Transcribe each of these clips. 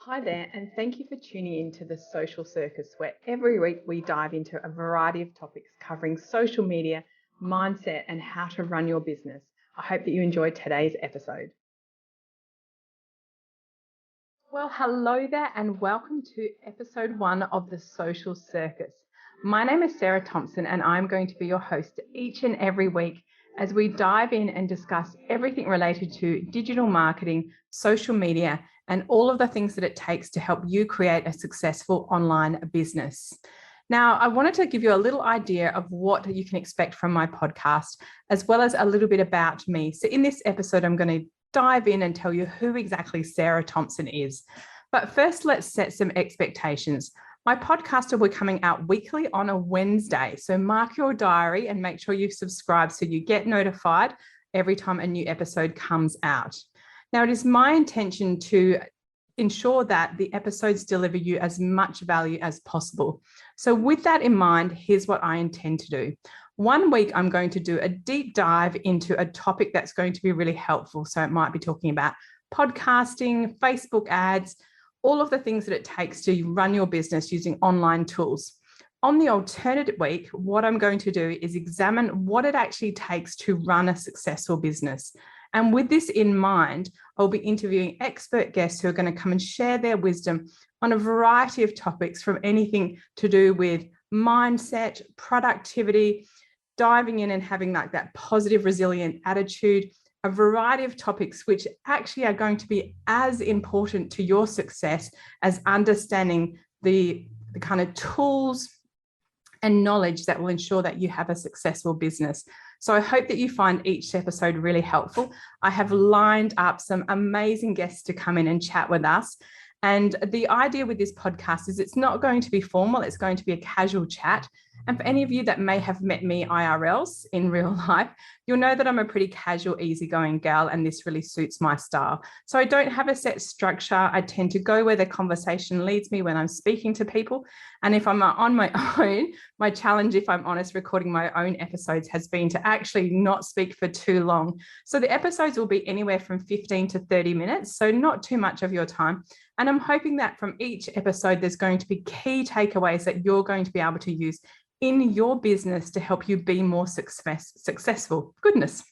Hi there, and thank you for tuning in to the Social Circus, where every week we dive into a variety of topics covering social media, mindset, and how to run your business. I hope that you enjoyed today's episode. Well, hello there, and welcome to episode 1 of the Social Circus. My name is Sarah Thomson, and I'm going to be your host each and every week as we dive in and discuss everything related to digital marketing, social media, and all of the things that it takes to help you create a successful online business. Now, I wanted to give you a little idea of what you can expect from my podcast, as well as a little bit about me. So in this episode, I'm going to dive in and tell you who exactly Sarah Thomson is. But first, let's set some expectations. My podcast will be coming out weekly on a Wednesday. So mark your diary and make sure you subscribe so you get notified every time a new episode comes out. Now, it is my intention to ensure that the episodes deliver you as much value as possible. So with that in mind, here's what I intend to do. One week, I'm going to do a deep dive into a topic that's going to be really helpful. So it might be talking about podcasting, Facebook ads, all of the things that it takes to run your business using online tools. On the alternative week, what I'm going to do is examine what it actually takes to run a successful business. And with this in mind, I'll be interviewing expert guests who are going to come and share their wisdom on a variety of topics, from anything to do with mindset, productivity, diving in and having like that positive, resilient attitude, a variety of topics which actually are going to be as important to your success as understanding the kind of tools and knowledge that will ensure that you have a successful business. So I hope that you find each episode really helpful. I have lined up some amazing guests to come in and chat with us. And the idea with this podcast is it's not going to be formal, it's going to be a casual chat. And for any of you that may have met me IRLs in real life, you'll know that I'm a pretty casual, easygoing gal, and this really suits my style. So I don't have a set structure. I tend to go where the conversation leads me when I'm speaking to people. And if I'm on my own, my challenge, if I'm honest, recording my own episodes has been to actually not speak for too long. So the episodes will be anywhere from 15 to 30 minutes, so not too much of your time. And I'm hoping that from each episode, there's going to be key takeaways that you're going to be able to use in your business to help you be more successful. Goodness.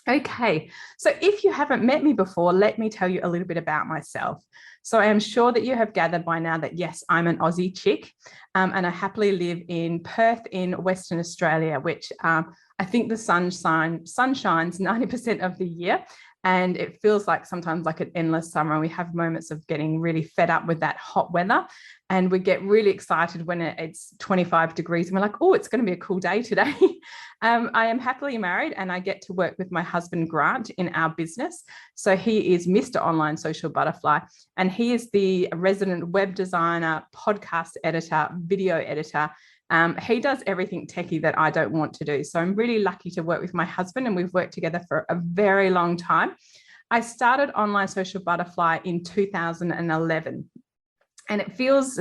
Okay, so if you haven't met me before, let me tell you a little bit about myself. So I am sure that you have gathered by now that yes, I'm an Aussie chick, and I happily live in Perth in Western Australia, which I think the sun shines 90% of the year. And it feels like sometimes like an endless summer. We have moments of getting really fed up with that hot weather. And we get really excited when it's 25 degrees and we're like, oh, it's going to be a cool day today. I am happily married and I get to work with my husband, Grant, in our business. So he is Mr. Online Social Butterfly, and he is the resident web designer, podcast editor, video editor. He does everything techie that I don't want to do. So I'm really lucky to work with my husband, and we've worked together for a very long time. I started Online Social Butterfly in 2011, and it feels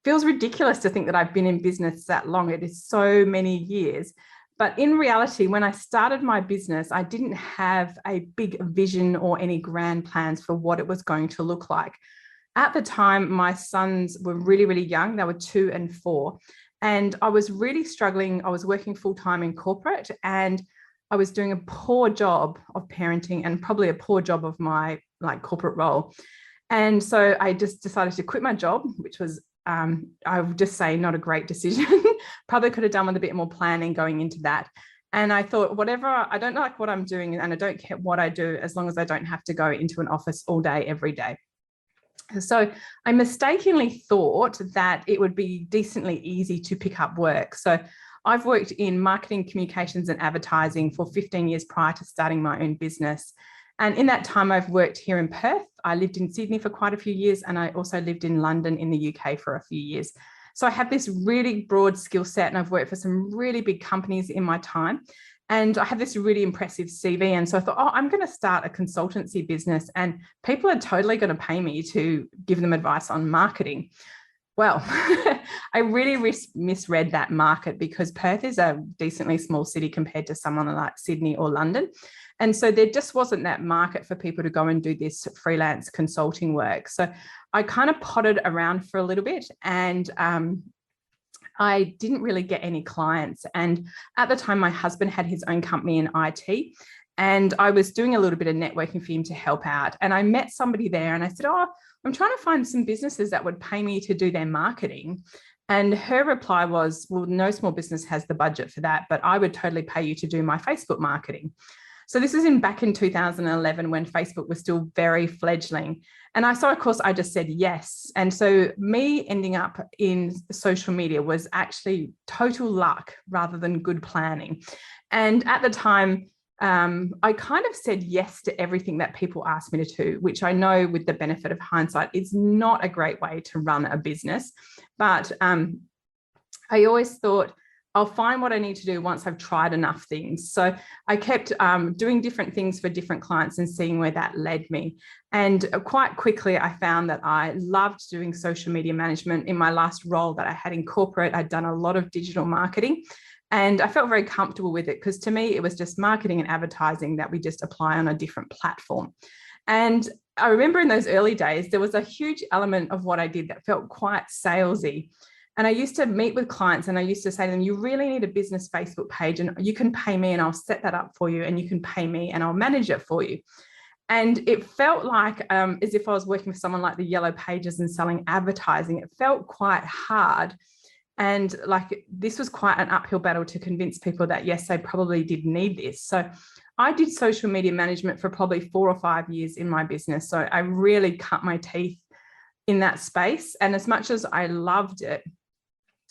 ridiculous to think that I've been in business that long. It is so many years. But in reality, when I started my business, I didn't have a big vision or any grand plans for what it was going to look like. At the time, my sons were really, really young. They were 2 and 4. And I was really struggling. I was working full-time in corporate, and I was doing a poor job of parenting and probably a poor job of my corporate role. And so I just decided to quit my job, which was, I would just say, not a great decision. Probably could have done with a bit more planning going into that. And I thought, whatever, I don't like what I'm doing and I don't care what I do as long as I don't have to go into an office all day, every day. So I mistakenly thought that it would be decently easy to pick up work. So I've worked in marketing, communications, and advertising for 15 years prior to starting my own business. And in that time, I've worked here in Perth. I lived in Sydney for quite a few years, and I also lived in London in the UK for a few years. So I have this really broad skill set, and I've worked for some really big companies in my time. And I have this really impressive CV. And so I thought, oh, I'm going to start a consultancy business, and people are totally going to pay me to give them advice on marketing. Well, I really misread that market because Perth is a decently small city compared to someone like Sydney or London. And so there just wasn't that market for people to go and do this freelance consulting work. So I kind of potted around for a little bit, and I didn't really get any clients. And at the time, my husband had his own company in IT, and I was doing a little bit of networking for him to help out. And I met somebody there and I said, "Oh, I'm trying to find some businesses that would pay me to do their marketing." And her reply was, "Well, no small business has the budget for that, but I would totally pay you to do my Facebook marketing." So this is back in 2011 when Facebook was still very fledgling. And of course, I just said yes. And so me ending up in social media was actually total luck rather than good planning. And at the time, I kind of said yes to everything that people asked me to do, which I know with the benefit of hindsight is not a great way to run a business. But I always thought, I'll find what I need to do once I've tried enough things. So I kept doing different things for different clients and seeing where that led me. And quite quickly, I found that I loved doing social media management. In my last role that I had in corporate, I'd done a lot of digital marketing, and I felt very comfortable with it because to me, it was just marketing and advertising that we just apply on a different platform. And I remember in those early days, there was a huge element of what I did that felt quite salesy. And I used to meet with clients and I used to say to them, "You really need a business Facebook page and you can pay me and I'll set that up for you, and you can pay me and I'll manage it for you." And it felt like as if I was working with someone like the Yellow Pages and selling advertising. It felt quite hard. And like this was quite an uphill battle to convince people that, yes, they probably did need this. So I did social media management for probably 4 or 5 years in my business. So I really cut my teeth in that space. And as much as I loved it,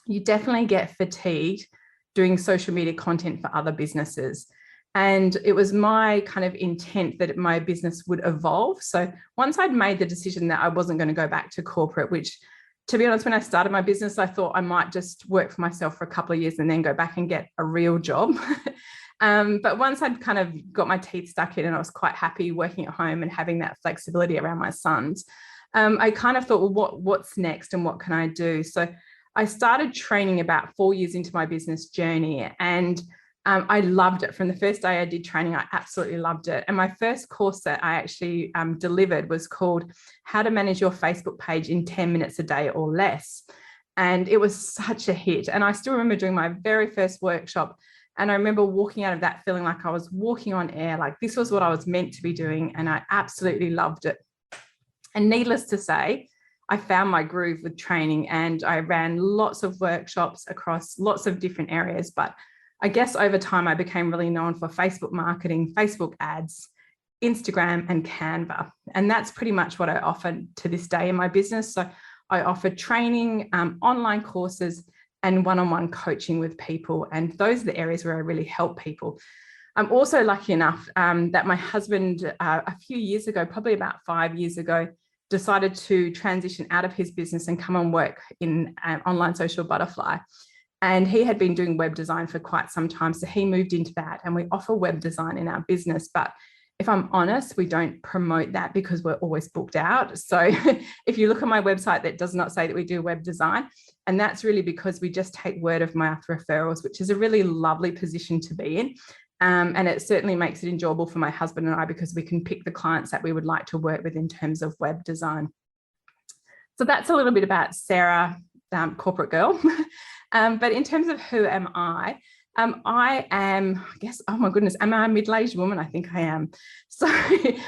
you definitely get fatigued doing social media content for other businesses. And it was my kind of intent that my business would evolve. So once I'd made the decision that I wasn't going to go back to corporate, which, to be honest, when I started my business, I thought I might just work for myself for a couple of years and then go back and get a real job. But once I'd kind of got my teeth stuck in and I was quite happy working at home and having that flexibility around my sons, I kind of thought, well, what's next and what can I do? So I started training about 4 years into my business journey, and I loved it. From the first day I did training, I absolutely loved it. And my first course that I actually delivered was called How to Manage Your Facebook Page in 10 Minutes a Day or Less. And it was such a hit. And I still remember doing my very first workshop. And I remember walking out of that feeling like I was walking on air, like this was what I was meant to be doing. And I absolutely loved it. And needless to say, I found my groove with training, and I ran lots of workshops across lots of different areas. But I guess over time, I became really known for Facebook marketing, Facebook ads, Instagram, and Canva. And that's pretty much what I offer to this day in my business. So I offer training, online courses, and one-on-one coaching with people. And those are the areas where I really help people. I'm also lucky enough that my husband, a few years ago, probably about 5 years ago, decided to transition out of his business and come and work in Online Social Butterfly. And he had been doing web design for quite some time. So he moved into that, and we offer web design in our business. But if I'm honest, we don't promote that because we're always booked out. So if you look at my website, that does not say that we do web design. And that's really because we just take word of mouth referrals, which is a really lovely position to be in. And it certainly makes it enjoyable for my husband and I because we can pick the clients that we would like to work with in terms of web design. So that's a little bit about Sarah, corporate girl. But in terms of who am I am, I guess, oh my goodness, am I a middle-aged woman? I think I am. So,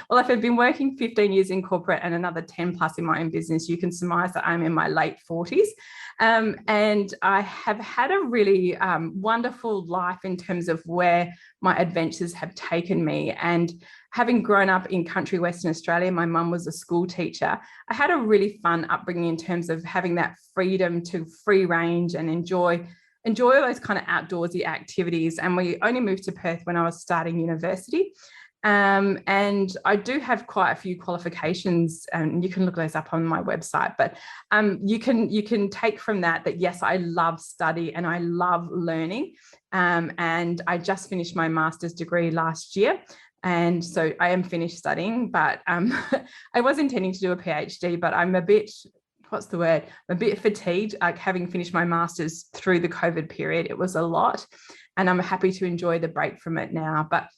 well, if I've been working 15 years in corporate and another 10 plus in my own business, you can surmise that I'm in my late 40s. And I have had a really wonderful life in terms of where my adventures have taken me. And having grown up in country Western Australia, my mum was a school teacher. I had a really fun upbringing in terms of having that freedom to free range and enjoy those kind of outdoorsy activities. And we only moved to Perth when I was starting university. And I do have quite a few qualifications, and you can look those up on my website, but you can take from that yes, I love study and I love learning. And I just finished my master's degree last year. And so I am finished studying, but I was intending to do a PhD, but I'm a bit what's the word? I'm a bit fatigued, like having finished my master's through the COVID period. It was a lot, and I'm happy to enjoy the break from it now. But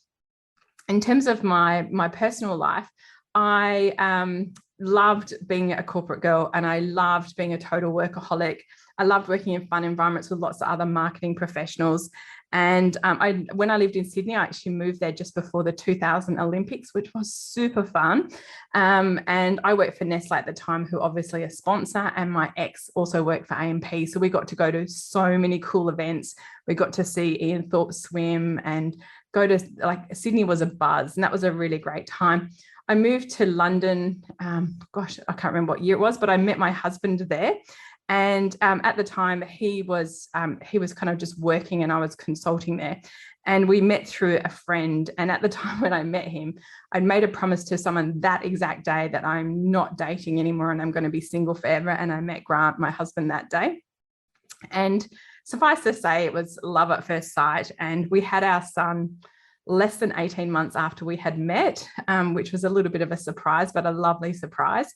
in terms of my personal life, I loved being a corporate girl, and I loved being a total workaholic. I loved working in fun environments with lots of other marketing professionals. And when I lived in Sydney, I actually moved there just before the 2000 Olympics, which was super fun. And I worked for Nestle at the time, who obviously a sponsor, and my ex also worked for AMP. So we got to go to so many cool events. We got to see Ian Thorpe swim and go to, like, Sydney was a buzz, and that was a really great time. I moved to London, I can't remember what year it was, but I met my husband there. And at the time, he was kind of just working, and I was consulting there. And we met through a friend. And at the time when I met him, I'd made a promise to someone that exact day that I'm not dating anymore and I'm going to be single forever. And I met Grant, my husband, that day. And suffice to say, it was love at first sight. And we had our son less than 18 months after we had met, which was a little bit of a surprise, but a lovely surprise.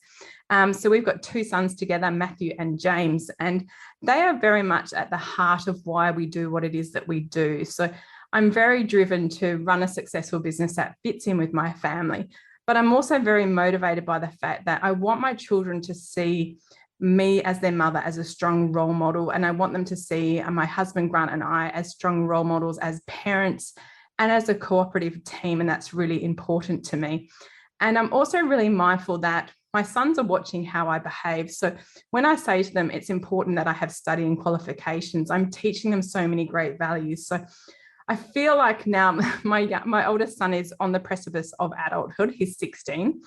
So we've got two sons together, Matthew and James, and they are very much at the heart of why we do what it is that we do. So I'm very driven to run a successful business that fits in with my family, but I'm also very motivated by the fact that I want my children to see me as their mother as a strong role model, and I want them to see my husband Grant and I as strong role models, as parents, and as a cooperative team. And that's really important to me. And I'm also really mindful that my sons are watching how I behave. So when I say to them, it's important that I have studying qualifications, I'm teaching them so many great values. So I feel like now my oldest son is on the precipice of adulthood. He's 16.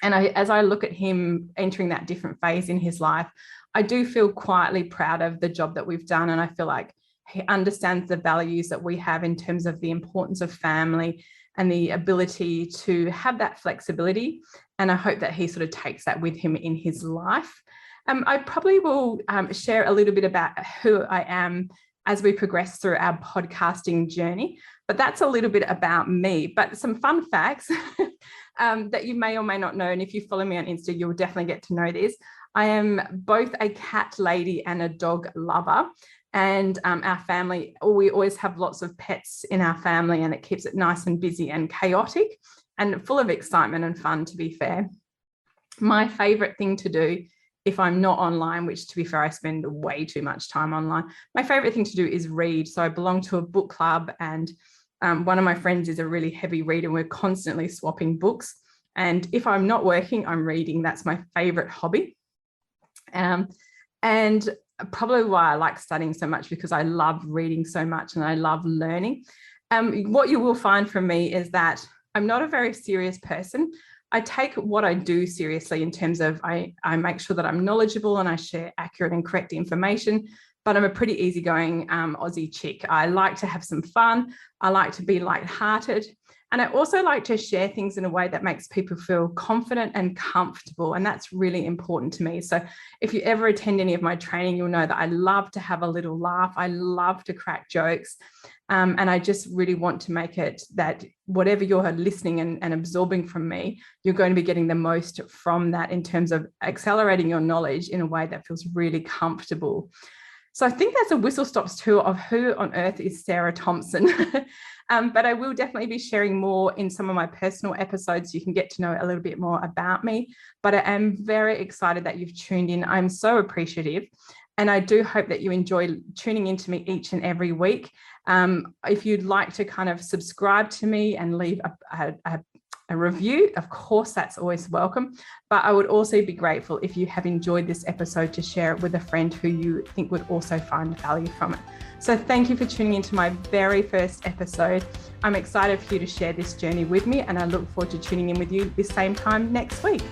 And as I look at him entering that different phase in his life, I do feel quietly proud of the job that we've done. And I feel like he understands the values that we have in terms of the importance of family and the ability to have that flexibility. And I hope that he sort of takes that with him in his life. I probably will share a little bit about who I am as we progress through our podcasting journey, but that's a little bit about me. But some fun facts that you may or may not know, and if you follow me on Insta, you'll definitely get to know this. I am both a cat lady and a dog lover. And our family, we always have lots of pets in our family, and it keeps it nice and busy and chaotic and full of excitement and fun, to be fair. My favourite thing to do if I'm not online, which, to be fair, I spend way too much time online, my favourite thing to do is read. So I belong to a book club, and one of my friends is a really heavy reader. We're constantly swapping books. And if I'm not working, I'm reading. That's my favourite hobby. And probably why I like studying so much, because I love reading so much and I love learning. What you will find from me is that I'm not a very serious person. I take what I do seriously in terms of I make sure that I'm knowledgeable and I share accurate and correct information, but I'm a pretty easygoing Aussie chick. I like to have some fun. I like to be lighthearted. And I also like to share things in a way that makes people feel confident and comfortable. And that's really important to me. So if you ever attend any of my training, you'll know that I love to have a little laugh. I love to crack jokes. And I just really want to make it that whatever you're listening and absorbing from me, you're going to be getting the most from that in terms of accelerating your knowledge in a way that feels really comfortable. So I think that's a whistle-stop tour of who on earth is Sarah Thomson. But I will definitely be sharing more in some of my personal episodes. You can get to know a little bit more about me. But I am very excited that you've tuned in. I'm so appreciative. And I do hope that you enjoy tuning into me each and every week. If you'd like to kind of subscribe to me and leave a review, of course, that's always welcome. But I would also be grateful if you have enjoyed this episode to share it with a friend who you think would also find value from it. So thank you for tuning into my very first episode. I'm excited for you to share this journey with me, and I look forward to tuning in with you this same time next week.